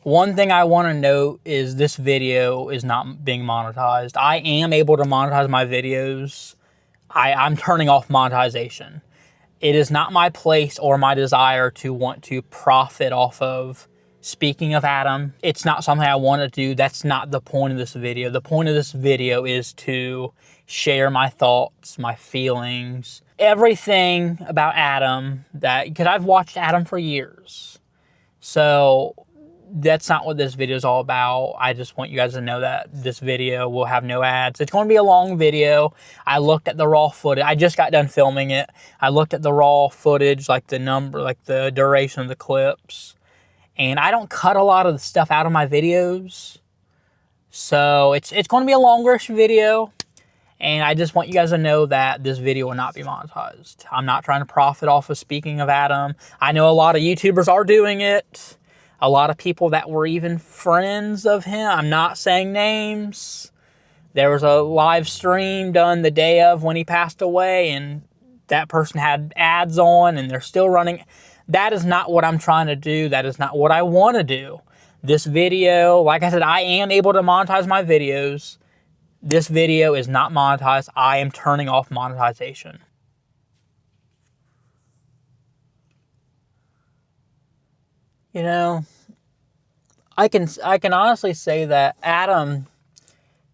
One thing I want to note is this video is not being monetized. I am able to monetize my videos. I'm turning off monetization. It is not my place or my desire to want to profit off of speaking of Adam. It's not something I want to do. That's not the point of this video. The point of this video is to share my thoughts, my feelings, everything about Adam, because I've watched Adam for years. So that's not what this video is all about. I just want you guys to know that this video will have no ads. It's going to be a long video. I looked at the raw footage. I just got done filming it. I looked at the raw footage, like the duration of the clips. And I don't cut a lot of the stuff out of my videos. So it's going to be a longish video. And I just want you guys to know that this video will not be monetized. I'm not trying to profit off of speaking of Adam. I know a lot of YouTubers are doing it. A lot of people that were even friends of him. I'm not saying names. There was a live stream done the day of when he passed away, and that person had ads on, and they're still running. That is not what I'm trying to do. That is not what I want to do. This video, like I said, I am able to monetize my videos. This video is not monetized. I am turning off monetization. You know, I can honestly say that Adam,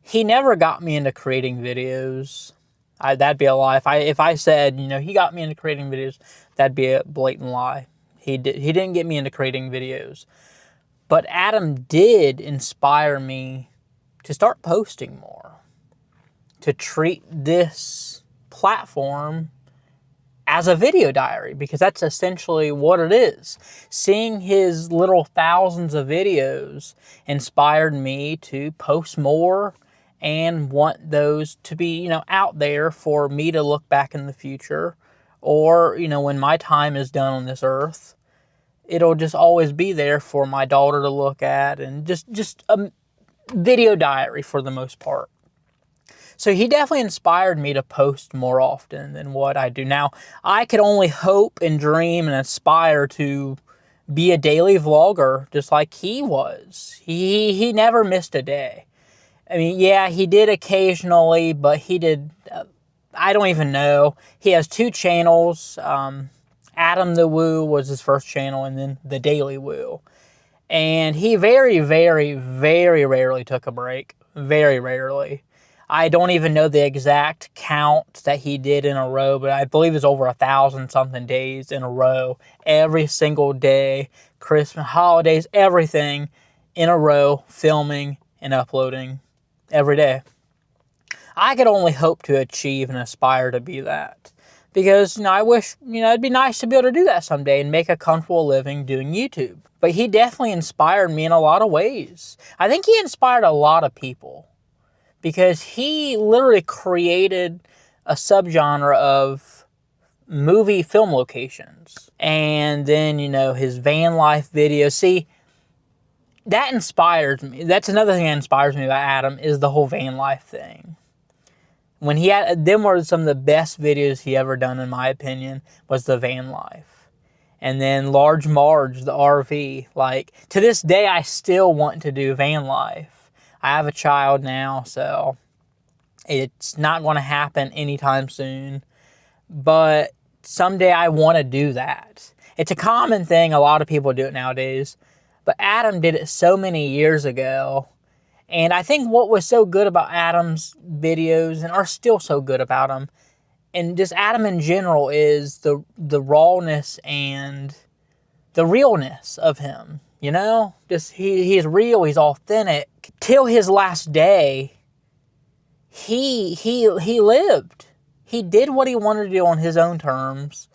he never got me into creating videos. That'd be a lie. If I said, you know, he got me into creating videos, that'd be a blatant lie. He didn't get me into creating videos. But Adam did inspire me to start posting more, to treat this platform as a video diary, because that's essentially what it is. Seeing his little thousands of videos inspired me to post more and want those to be, you know, out there for me to look back in the future, or, you know, when my time is done on this earth, it'll just always be there for my daughter to look at, and just a video diary for the most part. So he definitely inspired me to post more often than what I do now. I could only hope and dream and aspire to be a daily vlogger just like he was. He never missed a day. I mean, yeah, he did occasionally, but he did, I don't even know. He has 2 channels. AdamTheWoo was his first channel, and then thedailywoo. And he very, very, very rarely took a break. Very rarely. I don't even know the exact count that he did in a row, but I believe it's over 1,000 something days in a row. Every single day, Christmas, holidays, everything in a row, filming and uploading every day. I could only hope to achieve and aspire to be that. Because, you know, I wish, you know, it'd be nice to be able to do that someday and make a comfortable living doing YouTube. But he definitely inspired me in a lot of ways. I think he inspired a lot of people, because he literally created a subgenre of movie film locations. And then, you know, his van life videos. See, that inspires me. That's another thing that inspires me about Adam, is the whole van life thing. When he had, them were some of the best videos he ever done, in my opinion, was the van life. And then Large Marge, the RV. Like, to this day, I still want to do van life. I have a child now, so it's not going to happen anytime soon. But someday I want to do that. It's a common thing. A lot of people do it nowadays. But Adam did it so many years ago. And I think what was so good about Adam's videos, and are still so good about him, and just Adam in general, is the rawness and the realness of him. You know, just he's real, he's authentic. Till his last day, he lived. He did what he wanted to do on his own terms.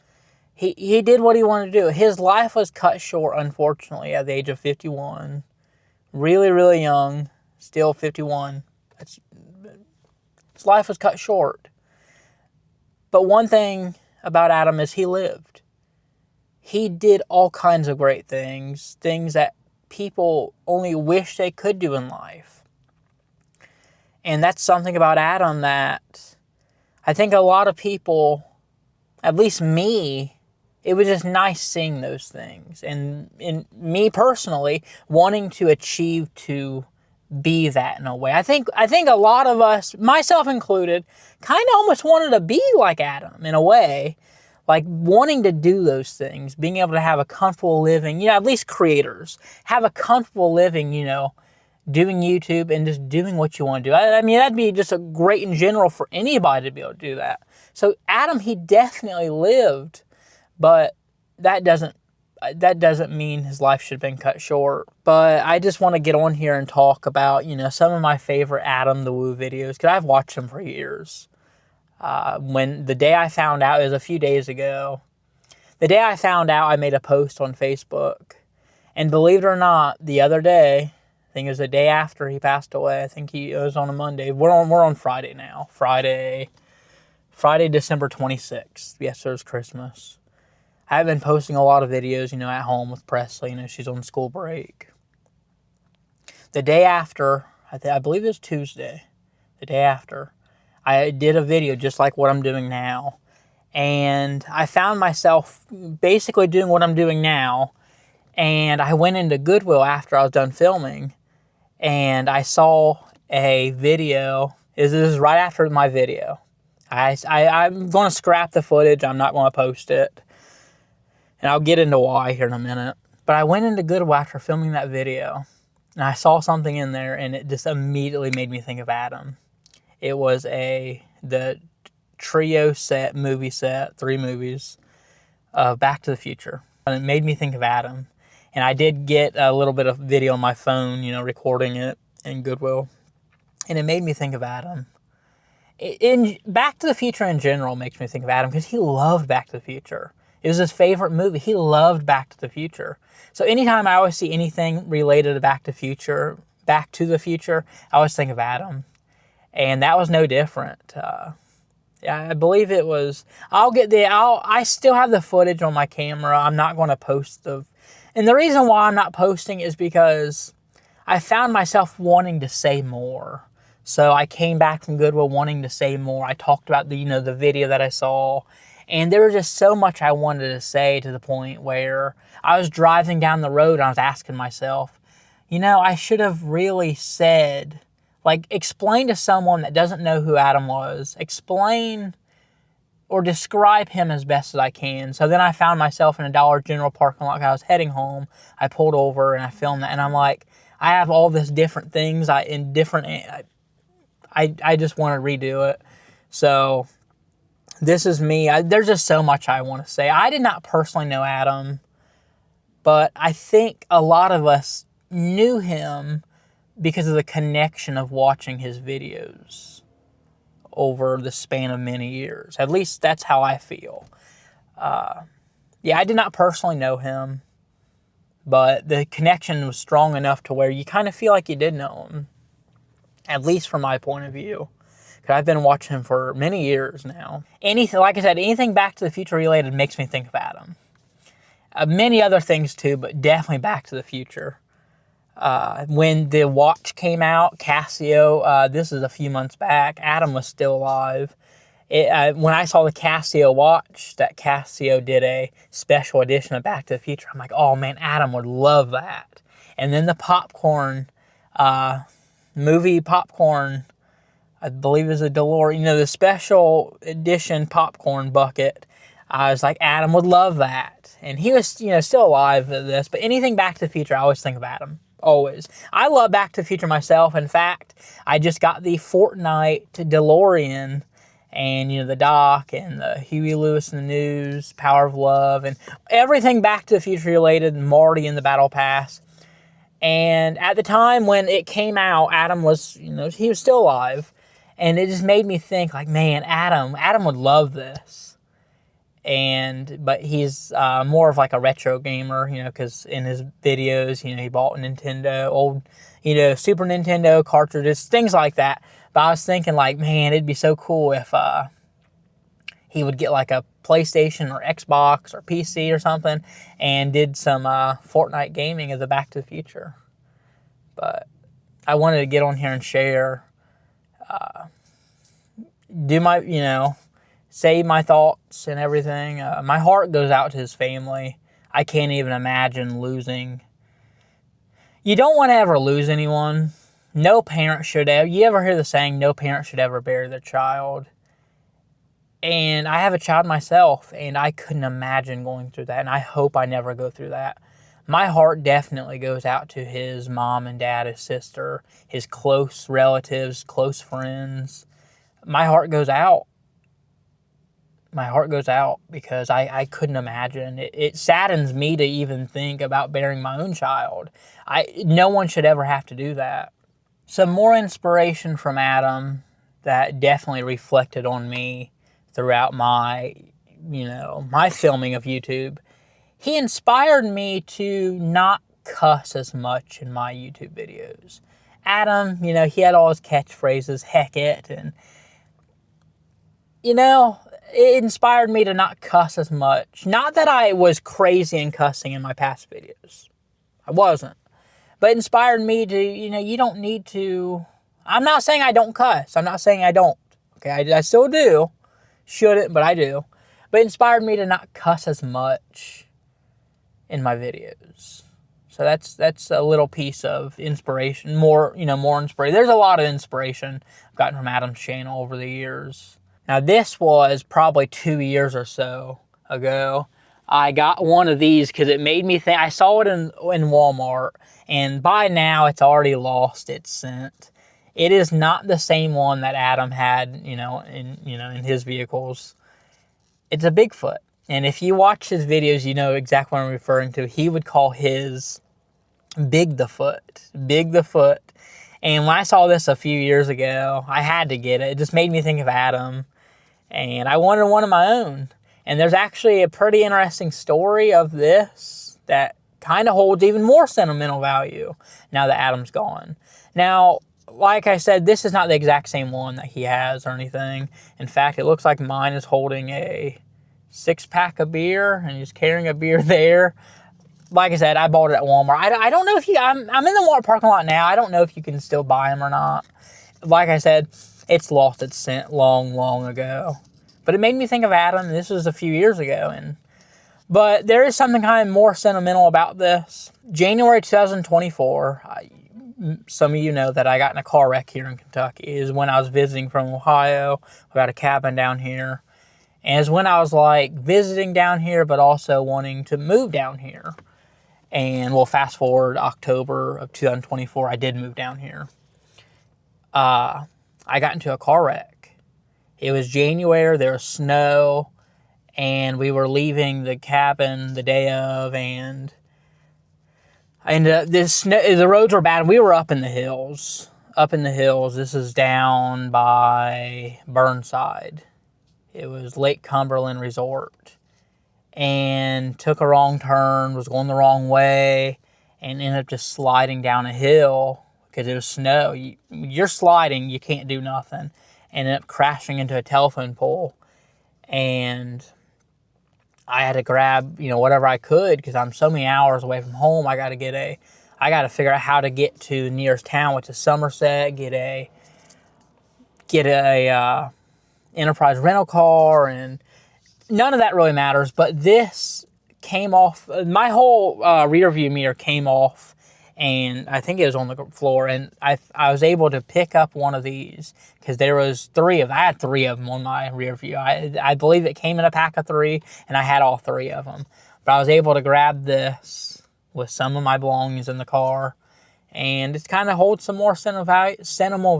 He did what he wanted to do. His life was cut short, unfortunately, at the age of 51. Really, really young, still 51. His life was cut short. But one thing about Adam is he lived. He did all kinds of great things, things that people only wish they could do in life. And that's something about Adam that I think a lot of people, at least me, it was just nice seeing those things. And in me personally, wanting to achieve to be that in a way. I think a lot of us, myself included, kind of almost wanted to be like Adam in a way. Like wanting to do those things, being able to have a comfortable living, at least creators, have a comfortable living, doing YouTube and just doing what you want to do. I mean, that'd be just a great in general for anybody to be able to do that. So Adam, he definitely lived, but that doesn't mean his life should have been cut short. But I just want to get on here and talk about, some of my favorite AdamTheWoo videos, because I've watched them for years. When the day I found out, it was a few days ago, the day I found out, I made a post on Facebook. And believe it or not, the other day, I think it was the day after he passed away. I think it was on a Monday. We're on Friday now. Friday, December 26th. Yes, it was Christmas. I've been posting a lot of videos, at home with Presley. She's on school break. The day after, I believe it was Tuesday, the day after, I did a video just like what I'm doing now. And I found myself basically doing what I'm doing now. And I went into Goodwill after I was done filming. And I saw a video. This is right after my video. I'm going to scrap the footage. I'm not going to post it. And I'll get into why here in a minute. But I went into Goodwill after filming that video. And I saw something in there. And it just immediately made me think of Adam. It was the trio set, movie set, 3 movies of Back to the Future. And it made me think of Adam. And I did get a little bit of video on my phone, recording it in Goodwill. And it made me think of Adam. In Back to the Future in general makes me think of Adam because he loved Back to the Future. It was his favorite movie. He loved Back to the Future. So anytime I always see anything related to Back to the Future, I always think of Adam. And that was no different. I believe it was. I still have the footage on my camera. I'm not going to post and the reason why I'm not posting is because I found myself wanting to say more. So I came back from Goodwill wanting to say more. I talked about the video that I saw, and there was just so much I wanted to say to the point where I was driving down the road and I was asking myself, I should have really said. Explain to someone that doesn't know who Adam was. Explain or describe him as best as I can. So then I found myself in a Dollar General parking lot. I was heading home. I pulled over and I filmed that. And I'm like, I have all this different things. I just want to redo it. So this is me. There's just so much I want to say. I did not personally know Adam, but I think a lot of us knew him because of the connection of watching his videos over the span of many years. At least that's how I feel. I did not personally know him, but the connection was strong enough to where you kind of feel like you did know him, at least from my point of view. Because I've been watching him for many years now. Like I said, anything Back to the Future related makes me think of Adam. Many other things too, but definitely Back to the Future. When the watch came out, Casio, this is a few months back, Adam was still alive. When I saw the Casio watch, that Casio did a special edition of Back to the Future, I'm like, oh man, Adam would love that. And then the popcorn, movie popcorn, I believe it was a DeLorean, the special edition popcorn bucket. I was like, Adam would love that. And he was, still alive at this, but anything Back to the Future, I always think of Adam. Always. I love Back to the Future myself. In fact, I just got the Fortnite DeLorean and, the Doc and the Huey Lewis and the News, Power of Love, and everything Back to the Future related, Marty in the Battle Pass. And at the time when it came out, Adam was, he was still alive. And it just made me think like, man, Adam would love this. But he's more of like a retro gamer, because in his videos, he bought a Nintendo, old, Super Nintendo cartridges, things like that. But I was thinking like, man, it'd be so cool if he would get like a PlayStation or Xbox or PC or something and did some Fortnite gaming of the Back to the Future. But I wanted to get on here and share, do my, say my thoughts and everything. My heart goes out to his family. I can't even imagine losing. You don't want to ever lose anyone. No parent should ever. You ever hear the saying, no parent should ever bury their child? And I have a child myself, and I couldn't imagine going through that, and I hope I never go through that. My heart definitely goes out to his mom and dad, his sister, his close relatives, close friends. My heart goes out. My heart goes out because I couldn't imagine. It saddens me to even think about burying my own child. No one should ever have to do that. Some more inspiration from Adam that definitely reflected on me throughout my filming of YouTube. He inspired me to not cuss as much in my YouTube videos. Adam, he had all his catchphrases, heck it, and, it inspired me to not cuss as much. Not that I was crazy in cussing in my past videos. I wasn't. But it inspired me to, you don't need to. I'm not saying I don't cuss. I'm not saying I don't. Okay, I still do. Shouldn't, but I do. But it inspired me to not cuss as much in my videos. So that's a little piece of inspiration. More inspiration. There's a lot of inspiration I've gotten from Adam's channel over the years. Now, this was probably 2 years or so ago. I got one of these because it made me think. I saw it in Walmart, and by now it's already lost its scent. It is not the same one that Adam had, in his vehicles. It's a Bigfoot. And if you watch his videos, you know exactly what I'm referring to. He would call his Big the Foot. Big the Foot. And when I saw this a few years ago, I had to get it. It just made me think of Adam. And I wanted one of my own. And there's actually a pretty interesting story of this that kind of holds even more sentimental value now that Adam's gone. Now, like I said, this is not the exact same one that he has or anything. In fact, it looks like mine is holding a 6-pack of beer, and he's carrying a beer there. Like I said, I bought it at Walmart. I don't know if I'm in the Walmart parking lot now. I don't know if you can still buy them or not. Like I said, it's lost its scent long, long ago. But it made me think of Adam, and this was a few years ago. But there is something kind of more sentimental about this. January 2024, some of you know that I got in a car wreck here in Kentucky. Is when I was visiting from Ohio. We got a cabin down here. And it's when I was visiting down here, but also wanting to move down here. And we'll fast forward October of 2024, I did move down here. I got into a car wreck. It was January, there was snow, and we were leaving the cabin the day of, and the roads were bad. We were up in the hills. This is down by Burnside. It was Lake Cumberland Resort. And took a wrong turn, was going the wrong way, and ended up just sliding down a hill because it was snow. You're sliding, you can't do nothing. Ended up crashing into a telephone pole. And I had to grab, whatever I could because I'm so many hours away from home. I got to figure out how to get to the nearest town, which is Somerset, get a Enterprise rental car, and none of that really matters. But this came off, my whole rear view mirror came off, and I think it was on the floor, and I was able to pick up one of these because there was I had 3 of them on my rear view. I believe it came in a pack of 3, and I had all 3 of them. But I was able to grab this with some of my belongings in the car, and it kind of holds some more sentimental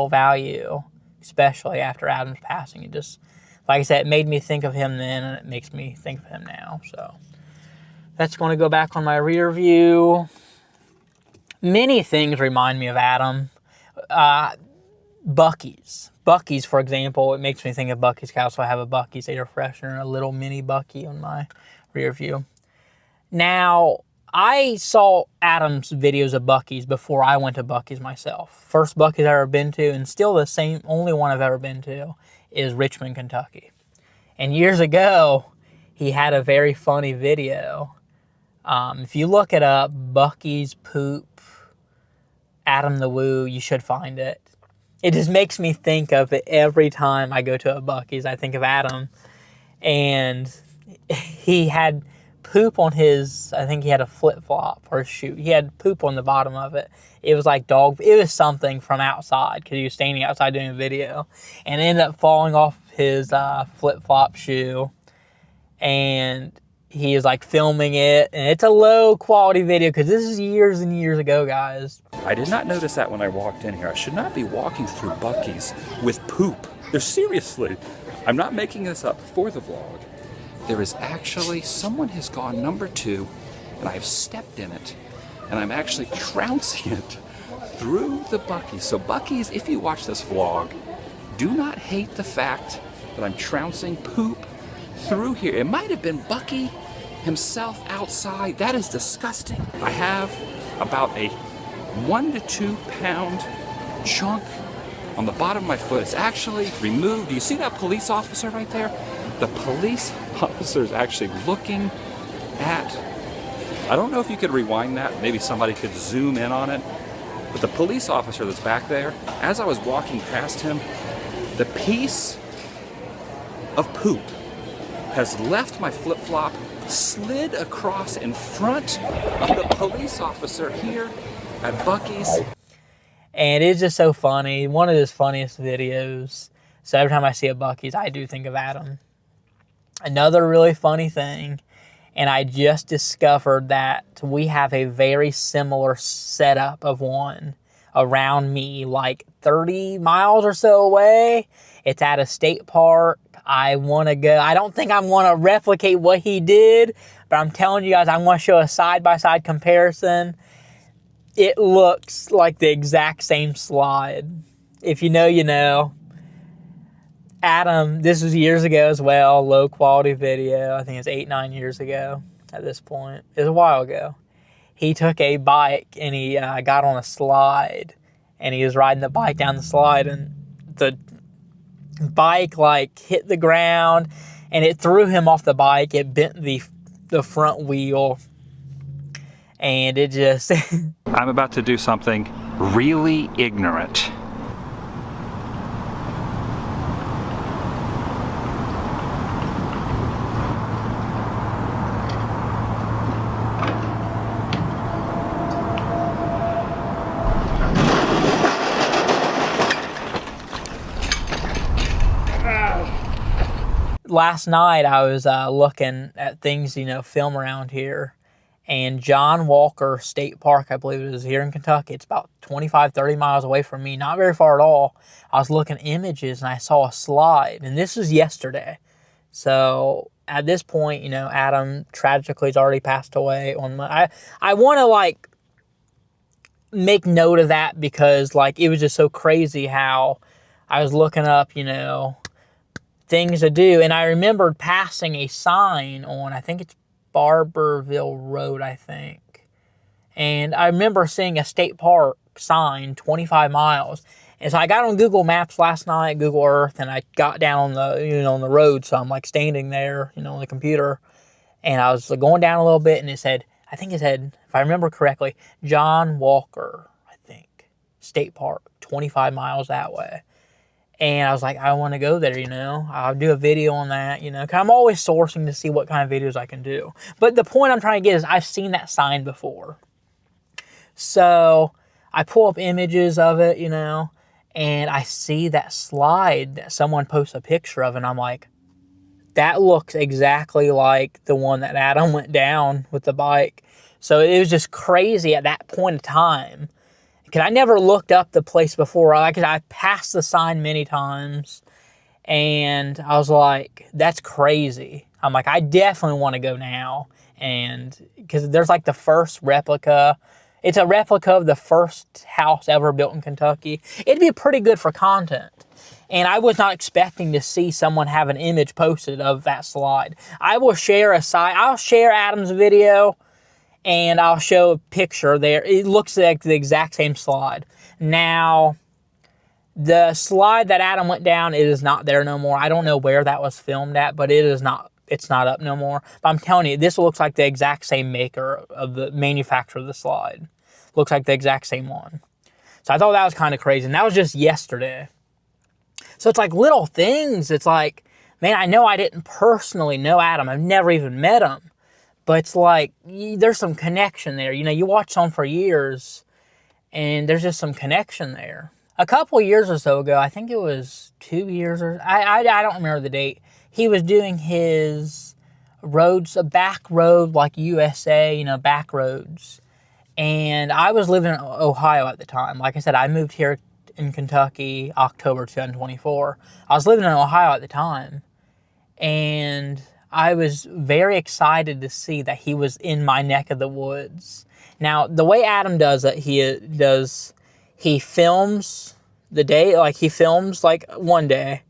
value, especially after Adam's passing. It just, like I said, it made me think of him then, and it makes me think of him now. So that's going to go back on my rear view. Many things remind me of Adam. Buc-ee's, for example, it makes me think of Buc-ee's house. So I have a Buc-ee's air freshener, a little mini Buc-ee on my rear view. Now, I saw Adam's videos of Buc-ee's before I went to Buc-ee's myself. First Buc-ee's I've ever been to, and still the only one I've ever been to, is Richmond, Kentucky. And years ago, he had a very funny video. If you look it up, Buc-ee's poop, AdamTheWoo, you should find it. it just makes me think of it every time I go to a Buc-ee's. I think of Adam, and he had poop on his, I think he had a flip-flop or a shoe. He had poop on the bottom of it. It was like dog, it was something from outside because he was standing outside doing a video, and it ended up falling off his flip-flop shoe, and he is like filming it, and it's a low quality video because this is years and years ago, guys. I did not notice that when I walked in here. I should not be walking through Buc-ee's with poop. There's seriously, I'm not making this up for the vlog. There is actually, someone has gone number 2, and I've stepped in it, and I'm actually trouncing it through the Buc-ee's. So Buc-ee's, if you watch this vlog, do not hate the fact that I'm trouncing poop through here. It might have been Buc-ee himself outside. That is disgusting. I have about a 1 to 2 pound chunk on the bottom of my foot. It's actually removed. Do you see that police officer right there? The police officer is actually looking at, I don't know if you could rewind that, maybe somebody could zoom in on it, but the police officer that's back there, as I was walking past him, the piece of poop has left my flip-flop, slid across in front of the police officer here at Buc-ee's. And it's just so funny. One of his funniest videos. So every time I see a Buc-ee's, I do think of Adam. Another really funny thing, and I just discovered that we have a very similar setup of one around me, like 30 miles or so away. It's at a state park. I want to go. I don't think I want to replicate what he did, but I'm telling you guys, I want to show a side-by-side comparison. It looks like the exact same slide. If you know, you know. Adam, this was years ago as well, low quality video. I think it's 8-9 years ago at this point. It was a while ago. He took a bike and he got on a slide, and he was riding the bike down the slide, and the bike like hit the ground and it threw him off the bike. It bent the front wheel, and it just I'm about to do something really ignorant. Last night I was looking at things, you know, film around here, and John Walker State Park, I believe it is, here in Kentucky. It's about 25-30 miles away from me, not very far at all. I was looking at images and I saw a slide, and this was yesterday. So at this point, you know, Adam tragically has already passed away. I want to like make note of that because like it was just so crazy how I was looking up, you know, things to do, and I remembered passing a sign on, I think it's Barberville Road, I think. And I remember seeing a state park sign, 25 miles. And so I got on Google Maps last night, Google Earth, and I got down on the, you know, on the road. So I'm like standing there, you know, on the computer, and I was going down a little bit, and it said, I think it said, if I remember correctly, John Walker, I think, State Park, 25 miles that way. And I was like, I want to go there, you know. I'll do a video on that, you know. 'Cause I'm always sourcing to see what kind of videos I can do. But the point I'm trying to get is I've seen that sign before. So I pull up images of it, you know, and I see that slide that someone posts a picture of, and I'm like, that looks exactly like the one that Adam went down with the bike. So it was just crazy at that point in time. Because I never looked up the place before. I passed the sign many times, and I was like, that's crazy. I'm like, I definitely want to go now. And because there's like the first replica. It's a replica of the first house ever built in Kentucky. It'd be pretty good for content. And I was not expecting to see someone have an image posted of that slide. I will share I'll share Adam's video, and I'll show a picture there. It looks like the exact same slide. Now, the slide that Adam went down, it is not there no more. I don't know where that was filmed at, but it's not up no more. But I'm telling you, this looks like the exact same maker of the manufacturer of the slide. Looks like the exact same one. So I thought that was kind of crazy. And that was just yesterday. So it's like little things. It's like, man, I know I didn't personally know Adam. I've never even met him. But it's like, there's some connection there. You know, you watch someone for years, and there's just some connection there. A couple of years or so ago, I think it was 2 years, or I don't remember the date, he was doing his roads, a back road like USA, you know, back roads. And I was living in Ohio at the time. Like I said, I moved here in Kentucky, October 2024. I was living in Ohio at the time. And I was very excited to see that he was in my neck of the woods. Now, the way Adam does it, he films the day, like he films like one day,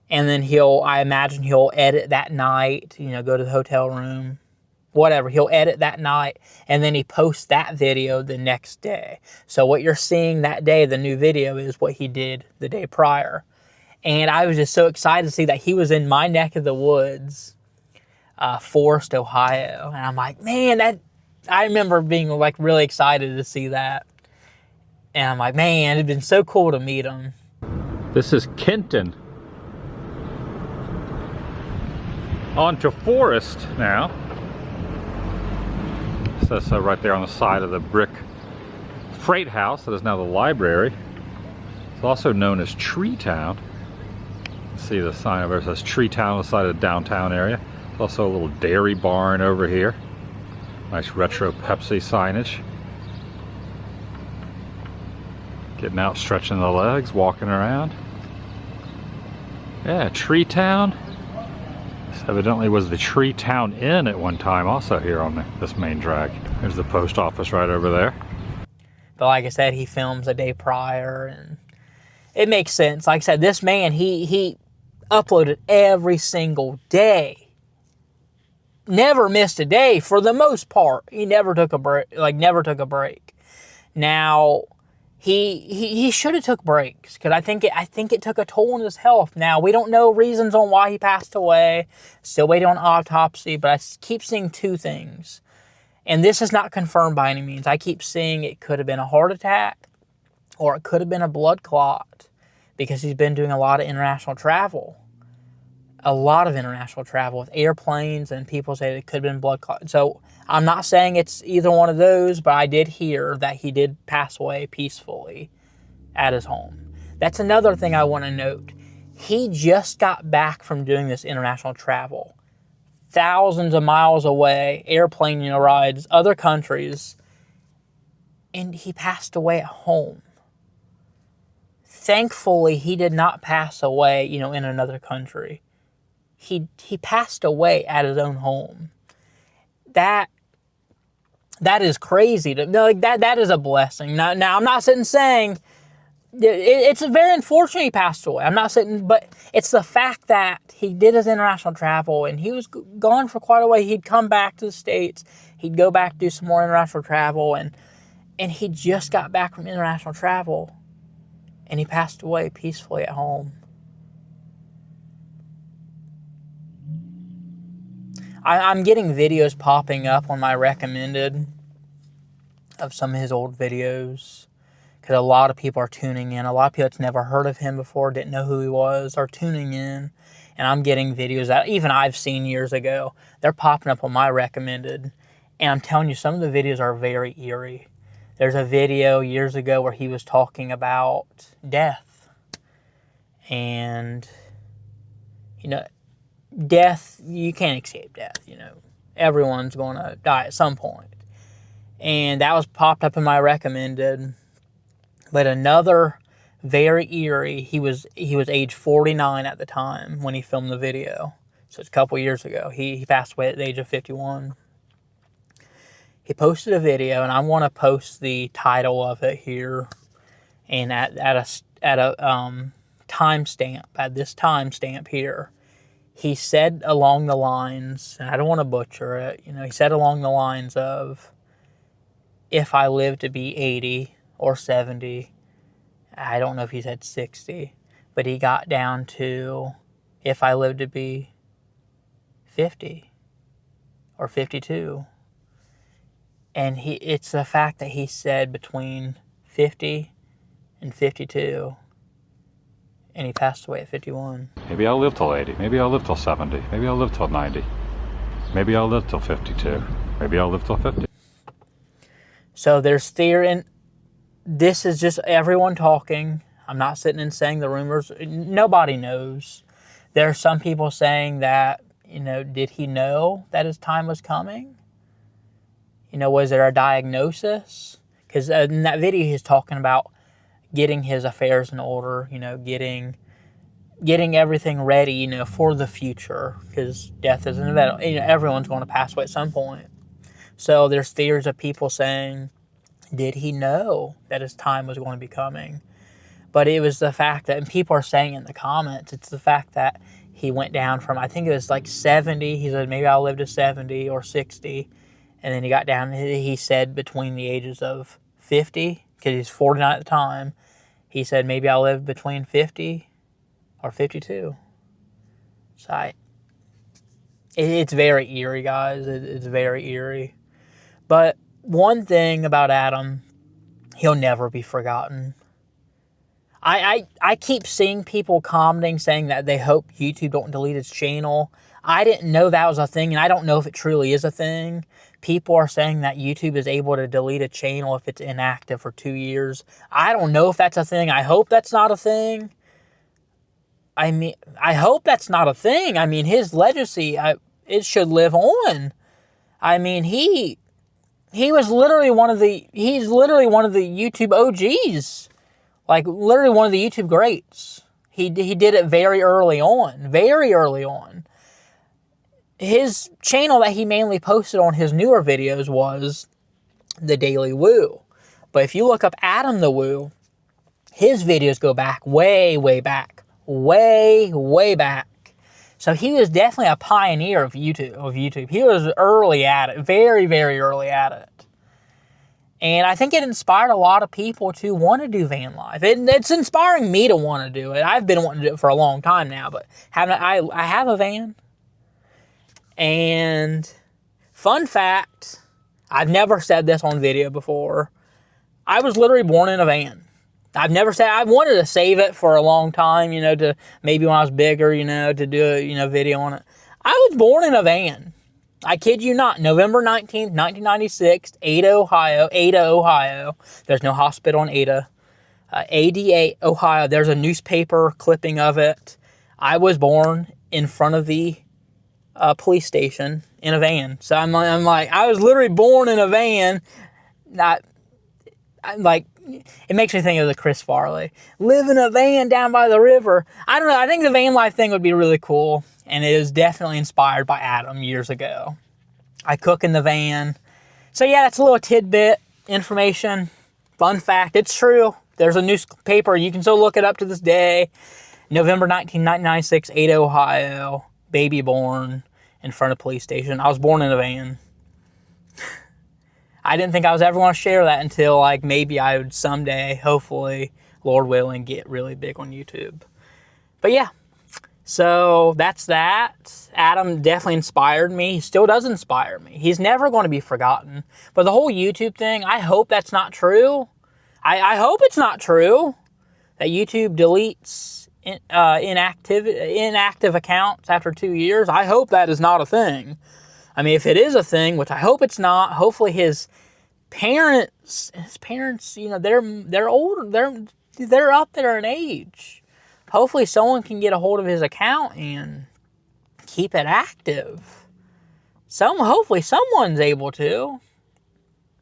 and then I imagine he'll edit that night, you know, go to the hotel room, whatever. He'll edit that night, and then he posts that video the next day. So what you're seeing that day, the new video, is what he did the day prior. And I was just so excited to see that he was in my neck of the woods, Forest, Ohio. And I'm like, man, I remember being like really excited to see that. And I'm like, man, it'd been so cool to meet him. This is Kenton. On to Forest now. So that's right there on the side of the brick freight house that is now the library. It's also known as Tree Town. See the sign over there says Tree Town on the side of the downtown area. There's also a little dairy barn over here. Nice retro Pepsi signage. Getting out, stretching the legs, walking around. Yeah, Tree Town. This evidently was the Tree Town Inn at one time, also here on this main drag. There's the post office right over there. But like I said, he films a day prior, and it makes sense. Like I said, this man, he uploaded every single day. Never missed a day for the most part. He never took a break. Now, he should have took breaks, because I think it took a toll on his health. Now, we don't know reasons on why he passed away. Still waiting on autopsy, but I keep seeing two things. And this is not confirmed by any means. I keep seeing it could have been a heart attack, or it could have been a blood clot, because he's been doing a lot of international travel. A lot of international travel with airplanes, and people say it could have been blood clot. So I'm not saying it's either one of those, but I did hear that he did pass away peacefully at his home. That's another thing I want to note. He just got back from doing this international travel. Thousands of miles away, airplane rides, other countries, and he passed away at home. Thankfully, he did not pass away, in another country. He passed away at his own home. That is crazy. That is a blessing. Now I'm not sitting saying it's very unfortunate he passed away. I'm not sitting, but it's the fact that he did his international travel, and he was gone for quite a while. He'd come back to the States. He'd go back, do some more international travel, and he just got back from international travel, and he passed away peacefully at home. I'm getting videos popping up on my recommended of some of his old videos, because a lot of people are tuning in. A lot of people that's never heard of him before, didn't know who he was, are tuning in. And I'm getting videos that even I've seen years ago. They're popping up on my recommended. And I'm telling you, some of the videos are very eerie. There's a video years ago where he was talking about death. And, death, you can't escape death, Everyone's going to die at some point. And that was popped up in my recommended. But another very eerie, he was age 49 at the time when he filmed the video. So it's a couple years ago. He passed away at the age of 51. He posted a video, and I want to post the title of it here, and at a timestamp, at this timestamp here. He said along the lines, and I don't want to butcher it, he said along the lines of, if I live to be 80 or 70, I don't know if he said 60, but he got down to, if I live to be 50 or 52. And it's the fact that he said between 50 and 52. And he passed away at 51. Maybe I'll live till 80. Maybe I'll live till 70. Maybe I'll live till 90. Maybe I'll live till 52. Maybe I'll live till 50. So there's theory, and this is just everyone talking. I'm not sitting and saying the rumors. Nobody knows. There are some people saying that, you know, did he know that his time was coming? You know, was there a diagnosis? Because in that video, he's talking about getting his affairs in order, you know, getting everything ready, you know, for the future. Because death is inevitable. You know, everyone's going to pass away at some point. So there's theories of people saying, did he know that his time was going to be coming? But it was the fact that, and people are saying in the comments, it's the fact that he went down from, I think it was like 70. He said, maybe I'll live to 70 or 60. And then he got down, he said between the ages of 50, because he's 49 at the time, he said, maybe I'll live between 50 or 52. So it's very eerie, guys. It's very eerie. But one thing about Adam, he'll never be forgotten. I keep seeing people commenting saying that they hope YouTube don't delete his channel. I didn't know that was a thing, and I don't know if it truly is a thing. People are saying that YouTube is able to delete a channel if it's inactive for 2 years. I don't know if that's a thing. I hope that's not a thing. I mean, I hope that's not a thing. I mean, his legacy, it should live on. I mean, he's literally one of the YouTube OGs. Like, literally one of the YouTube greats. He did it very early on. Very early on. His channel that he mainly posted on his newer videos was The Daily Woo. But if you look up AdamTheWoo, his videos go back way, way back. Way, way back. So he was definitely a pioneer of YouTube. He was early at it. Very, very early at it. And I think it inspired a lot of people to want to do van life. It's inspiring me to want to do it. I've been wanting to do it for a long time now, but I have a van. And fun fact, I've never said this on video before. I was literally born in a van. I've wanted to save it for a long time, you know, to maybe when I was bigger, you know, to do a, you know, video on it. I was born in a van. I kid you not, November 19th, 1996, Ada, Ohio. There's no hospital in Ada. Ada, Ohio. There's a newspaper clipping of it. I was born in front of the police station in a van. So I'm like, I was literally born in a van. I'm like, it makes me think of the Chris Farley. Live in a van down by the river. I don't know. I think the van life thing would be really cool. And it is definitely inspired by Adam years ago. I cook in the van. So yeah, that's a little tidbit information. Fun fact, it's true. There's a newspaper. You can still look it up to this day. November 1996, Ada, Ohio. Baby born in front of police station. I was born in a van. I didn't think I was ever going to share that until like maybe I would someday, hopefully, Lord willing, get really big on YouTube. But yeah. So that's that. Adam definitely inspired me. He still does inspire me. He's never going to be forgotten. But the whole YouTube thing, I hope that's not true. I hope it's not true that YouTube deletes inactive accounts after 2 years. I hope that is not a thing. I mean, if it is a thing, which I hope it's not, hopefully his parents, you know, they're older. They're up there in age. Hopefully someone can get a hold of his account and keep it active. Hopefully someone's able to.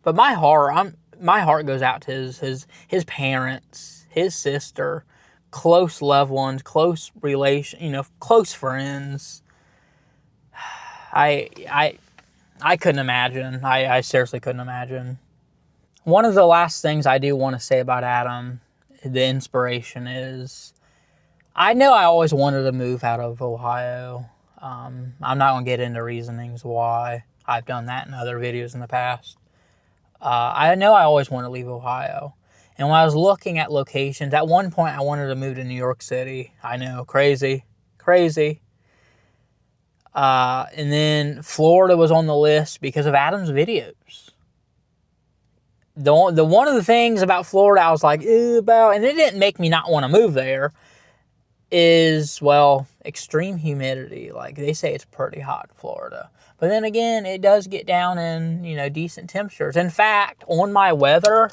But my heart goes out to his parents, his sister, close loved ones, close close friends. I couldn't imagine. I seriously couldn't imagine. One of the last things I do want to say about Adam, the inspiration is, I know I always wanted to move out of Ohio. I'm not going to get into reasonings why. I've done that in other videos in the past. I know I always wanted to leave Ohio. And when I was looking at locations, at one point I wanted to move to New York City. I know, crazy. And then Florida was on the list because of Adam's videos. the one of the things about Florida I was like, ew, about, and it didn't make me not want to move there, is, well, extreme humidity. Like, they say it's pretty hot in Florida. But then again, it does get down in, you know, decent temperatures. In fact, on my weather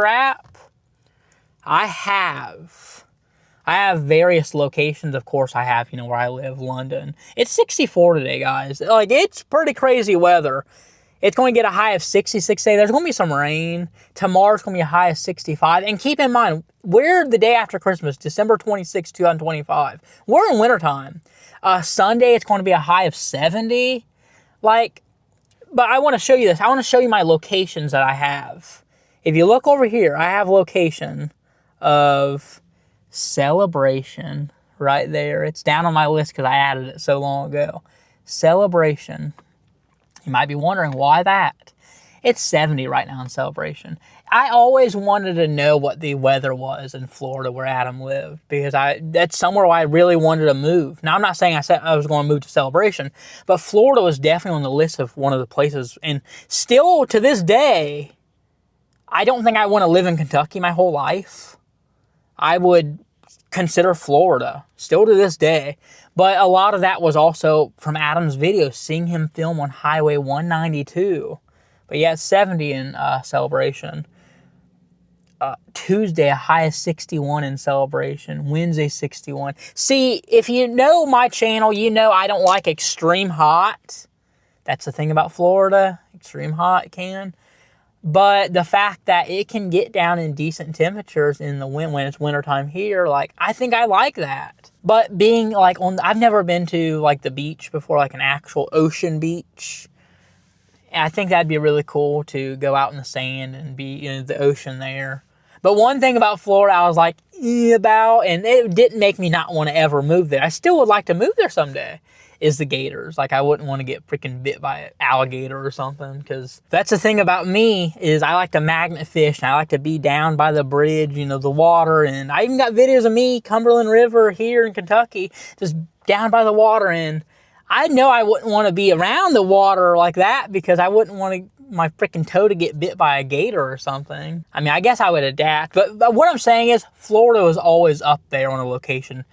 app, I have various locations. Of course, I have, you know, where I live, London. It's 64 today, guys. Like, it's pretty crazy weather. It's going to get a high of 66 today. There's going to be some rain. Tomorrow's going to be a high of 65. And keep in mind, we're the day after Christmas, December 26, 2025. We're in wintertime. Sunday, it's going to be a high of 70. Like, but I want to show you this. I want to show you my locations that I have. If you look over here, I have location of Celebration right there. It's down on my list because I added it so long ago. Celebration. You might be wondering why that. It's 70 right now in Celebration. I always wanted to know what the weather was in Florida where Adam lived, because that's somewhere where I really wanted to move. Now, I'm not saying I said I was going to move to Celebration, but Florida was definitely on the list of one of the places. And still to this day, I don't think I want to live in Kentucky my whole life. I would consider Florida still to this day. But a lot of that was also from Adam's videos, seeing him film on Highway 192. But yeah, it's 70 in Celebration. Tuesday, a high of 61 in Celebration. Wednesday, 61. See, if you know my channel, you know I don't like extreme hot. That's the thing about Florida. Extreme hot can. But the fact that it can get down in decent temperatures in the when it's wintertime here, like, I think I like that. But being like I've never been to like the beach before, like an actual ocean beach. And I think that'd be really cool to go out in the sand and be in the ocean there. But one thing about Florida I was like, about, and it didn't make me not want to ever move there. I still would like to move there someday, is the gators. Like, I wouldn't want to get freaking bit by an alligator or something, because that's the thing about me, is I like to magnet fish, and I like to be down by the bridge, you know, the water. And I even got videos of me, Cumberland River here in Kentucky, just down by the water. And I know I wouldn't want to be around the water like that, because I wouldn't want my freaking toe to get bit by a gator or something. I mean, I guess I would adapt. But what I'm saying is, Florida was always up there on a location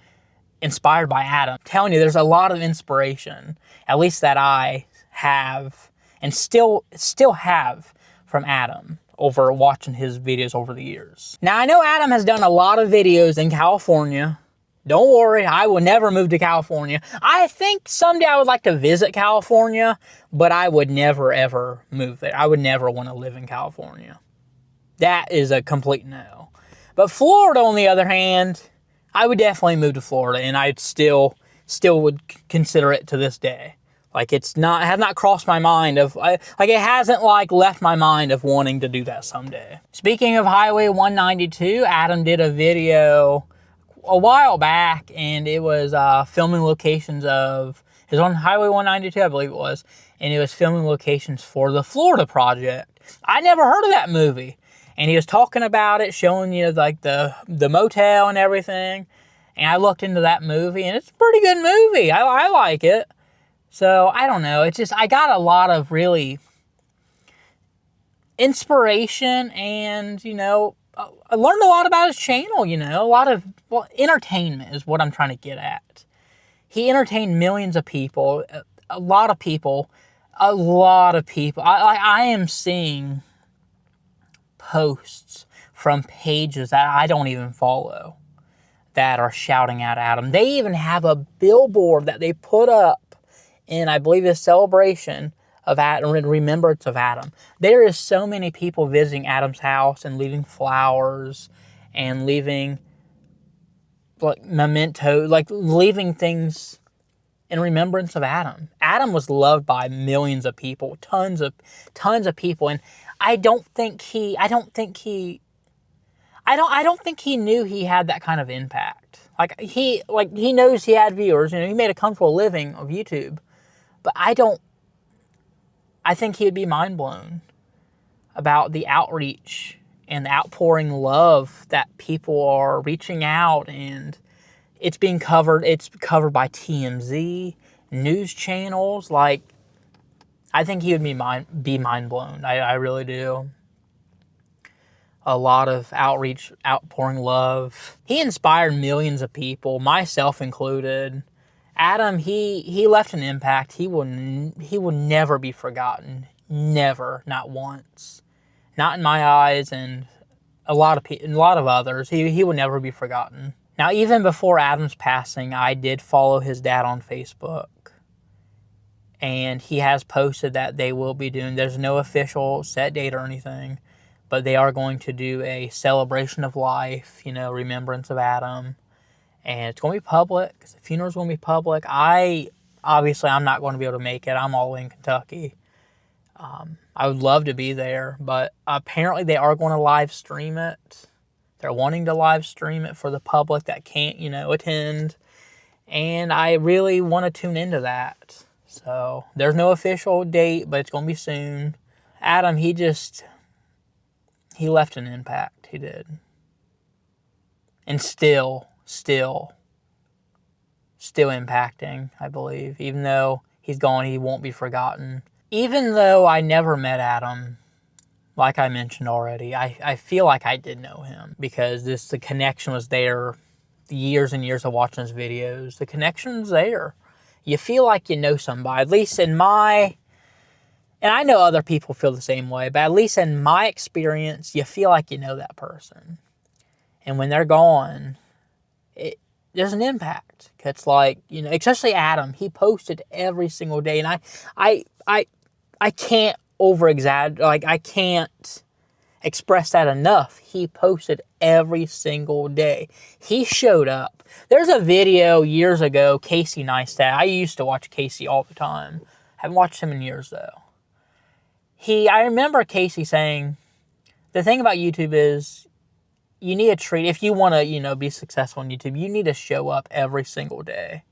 inspired by Adam. I'm telling you, there's a lot of inspiration, at least that I have, and still have, from Adam over watching his videos over the years. Now, I know Adam has done a lot of videos in California. Don't worry, I will never move to California. I think someday I would like to visit California, but I would never, ever move there. I would never want to live in California. That is a complete no. But Florida, on the other hand, I would definitely move to Florida, and I'd still would consider it to this day. Like, it has not crossed my mind of, like, it hasn't, like, left my mind of wanting to do that someday. Speaking of Highway 192, Adam did a video a while back, and it was filming locations of, it was on Highway 192, I believe it was, and it was filming locations for the Florida Project. I never heard of that movie. And he was talking about it, showing, you know, like the motel and everything. And I looked into that movie, and it's a pretty good movie. I like it. So, I don't know. It's just, I got a lot of really inspiration, and, you know, I learned a lot about his channel, you know. A lot of, well, entertainment is what I'm trying to get at. He entertained millions of people. A lot of people. I am seeing posts from pages that I don't even follow that are shouting out Adam. They even have a billboard that they put up in, I believe, a celebration of Adam, in remembrance of Adam. There is so many people visiting Adam's house and leaving flowers and leaving, like, memento, like, leaving things in remembrance of Adam. Adam was loved by millions of people, tons of people, and I don't think he knew he had that kind of impact. Like, he knows he had viewers, you know, he made a comfortable living of YouTube, but I think he would be mind blown about the outreach and the outpouring love that people are reaching out, and it's covered by TMZ, news channels. Like, I think he would be mind blown. I really do. a lot of outreach, outpouring love. He inspired millions of people, myself included. Adam, he left an impact. He will never be forgotten. Never, not once. Not in my eyes, and a lot of others. He will never be forgotten. Now, even before Adam's passing, I did follow his dad on Facebook. And he has posted that they will be doing, there's no official set date or anything, but they are going to do a celebration of life, remembrance of Adam. And it's going to be public. The funeral's going to be public. I'm not going to be able to make it. I'm all in Kentucky. I would love to be there, but apparently they are going to live stream it. They're wanting to live stream it for the public that can't, attend. And I really want to tune into that. So there's no official date, but it's going to be soon. Adam, he left an impact. He did. And still impacting, I believe. Even though he's gone, he won't be forgotten. Even though I never met Adam, like I mentioned already, I feel like I did know him because the connection was there. The years and years of watching his videos, the connection's there. You feel like you know somebody, at least and I know other people feel the same way, but at least in my experience, you feel like you know that person. And when they're gone, there's an impact. It's like, especially Adam, he posted every single day. And I can't over-exaggerate, I can't express that enough. He posted every single day. He showed up. There's a video years ago, Casey Neistat. I used to watch Casey all the time. Haven't watched him in years though. I remember Casey saying, the thing about YouTube is you need to treat, if you want to, be successful on YouTube, you need to show up every single day.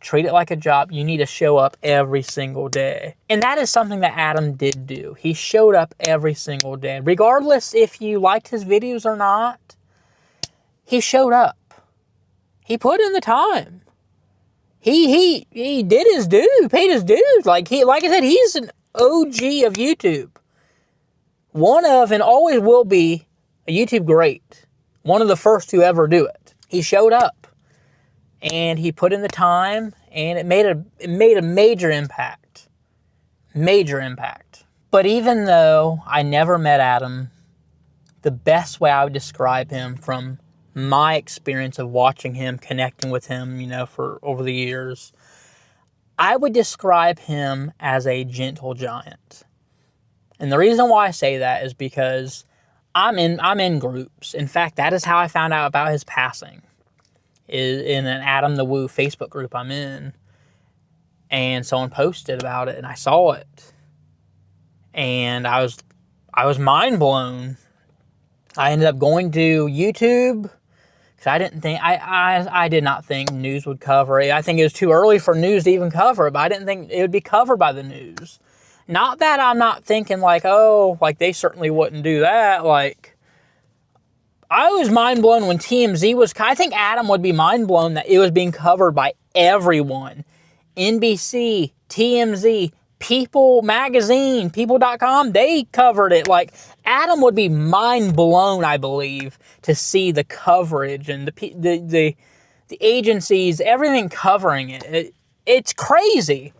Treat it like a job. You need to show up every single day. And that is something that Adam did do. He showed up every single day. Regardless if you liked his videos or not, he showed up. He put in the time. He did his due, paid his dues. Like I said, he's an OG of YouTube. One of, and always will be, a YouTube great. One of the first to ever do it. He showed up. And he put in the time, and it made a major impact. Major impact. But even though I never met Adam, the best way I would describe him from my experience of watching him, connecting with him, for over the years, I would describe him as a gentle giant. And the reason why I say that is because I'm in groups. In fact, that is how I found out about his passing. Is in an AdamTheWoo Facebook group I'm in. And someone posted about it and I saw it. And I was mind blown. I ended up going to YouTube because I did not think news would cover it. I think it was too early for news to even cover it, but I didn't think it would be covered by the news. Not that I'm not thinking they certainly wouldn't do that. I was mind blown when TMZ was. I think Adam would be mind blown that it was being covered by everyone. NBC, TMZ, People Magazine, People.com, they covered it. Adam would be mind blown, I believe, to see the coverage and the agencies, everything covering it. It's crazy.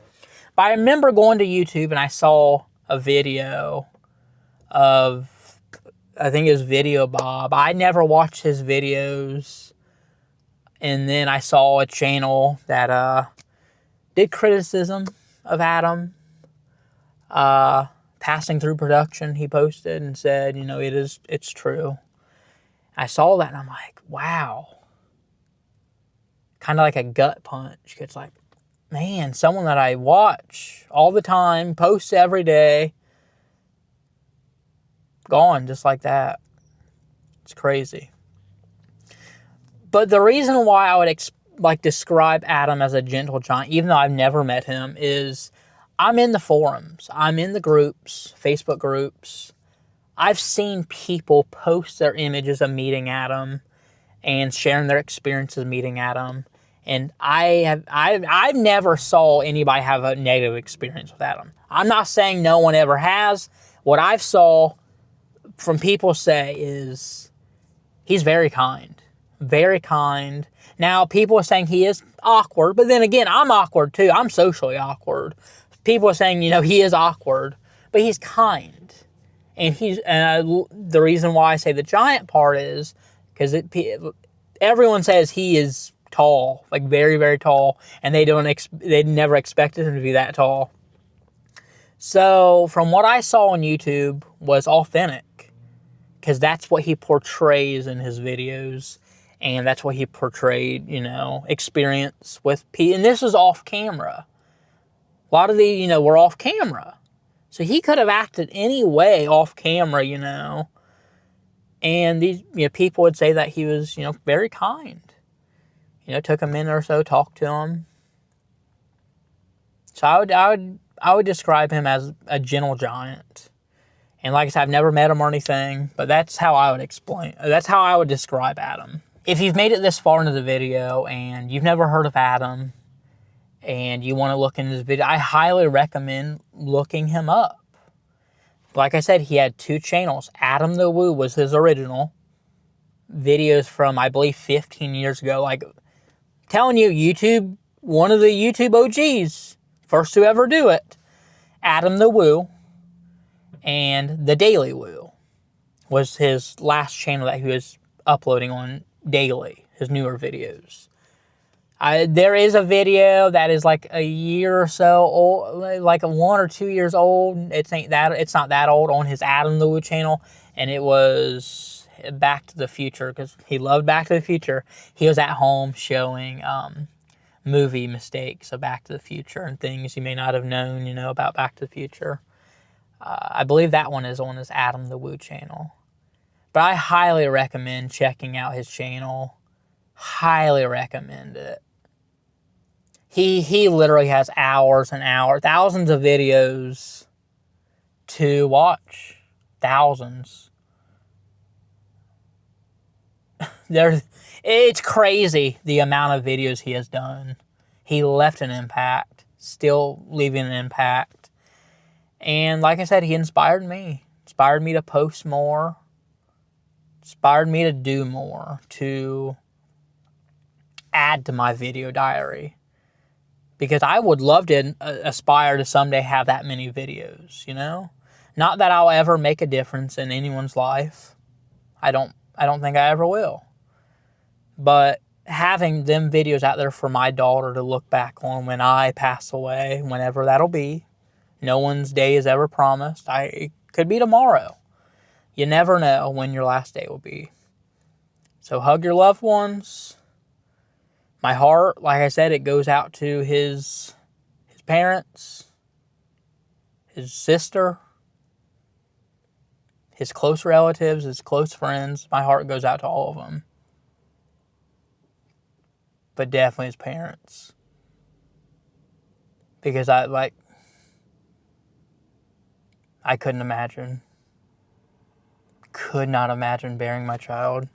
But I remember going to YouTube and I saw a video of, I think it was Video Bob. I never watched his videos. And then I saw a channel that did criticism of Adam passing through production. He posted and said, it's true. I saw that and I'm like, wow. Kind of like a gut punch. It's like, man, someone that I watch all the time, posts every day, gone just like that. It's crazy. But the reason why I would describe Adam as a gentle giant, even though I've never met him, is I'm in the forums. I'm in the groups, Facebook groups. I've seen people post their images of meeting Adam and sharing their experiences meeting Adam. And I've never saw anybody have a negative experience with Adam. I'm not saying no one ever has. What I've saw from people say is he's very kind. Very kind. Now, people are saying he is awkward, but then again, I'm awkward too. I'm socially awkward. People are saying, he is awkward, but he's kind. And the reason why I say the giant part is because everyone says he is tall, like very, very tall, and they never expected him to be that tall. So from what I saw on YouTube was authentic, because that's what he portrays in his videos, and that's what he portrayed, experience with people. And this is off camera. A lot of these, were off camera. So he could have acted any way off camera, And these people would say that he was, very kind. Took a minute or so, talked to him. So I would describe him as a gentle giant. And like I said, I've never met him or anything, but that's how I would describe Adam. If you've made it this far into the video and you've never heard of Adam and you want to look into this video, I highly recommend looking him up. Like I said, he had 2 channels. AdamTheWoo was his original. Videos from, I believe, 15 years ago. Like, telling you, YouTube, one of the YouTube OGs. First to ever do it. AdamTheWoo. And thedailywoo was his last channel that he was uploading on daily. His newer videos. There is a video that is like a year or so old, like 1 or 2 years old. It's not that old, on his AdamTheWoo channel, and it was Back to the Future, because he loved Back to the Future. He was at home showing movie mistakes of Back to the Future and things you may not have known, about Back to the Future. I believe that one is on his AdamTheWoo channel. But I highly recommend checking out his channel. Highly recommend it. He literally has hours and hours, thousands of videos to watch. Thousands. It's crazy the amount of videos he has done. He left an impact, still leaving an impact. And like I said, he inspired me. Inspired me to post more. Inspired me to do more, to add to my video diary. Because I would love to aspire to someday have that many videos, Not that I'll ever make a difference in anyone's life. I don't think I ever will. But having them videos out there for my daughter to look back on when I pass away, whenever that'll be. No one's day is ever promised. It could be tomorrow. You never know when your last day will be. So hug your loved ones. My heart, like I said, it goes out to his parents, his sister, his close relatives, his close friends. My heart goes out to all of them. But definitely his parents. Because I couldn't imagine. Could not imagine bearing my child.